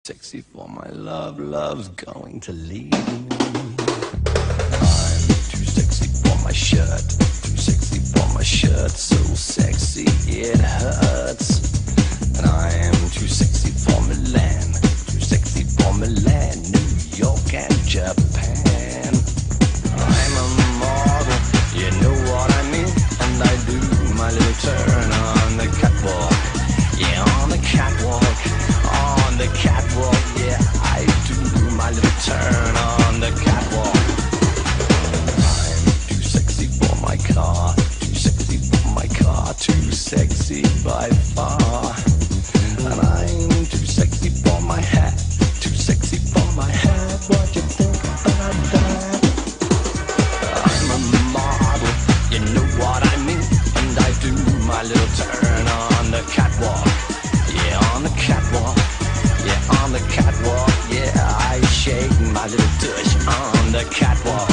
Sexy for my love, love's going to leave me. I'm too sexy for my shirt, too sexy for my shirt, so sexy it hurts. And I am too sexy for Milan, too sexy for Milan, New York and Japan. I'm a model, you know what I mean, and I do my little turn on the catwalk. Yeah, on the catwalk, on the catwalk, yeah, I do my little turn on the catwalk. I'm too sexy for my car, too sexy for my car, too sexy by far. And I'm too sexy for my hat, too sexy for my hat, what you think about that? I'm a model, you know what I mean, and I do my little turn on the catwalk. Yeah, on the catwalk, yeah, on the catwalk, yeah, I shake my little tush on the catwalk.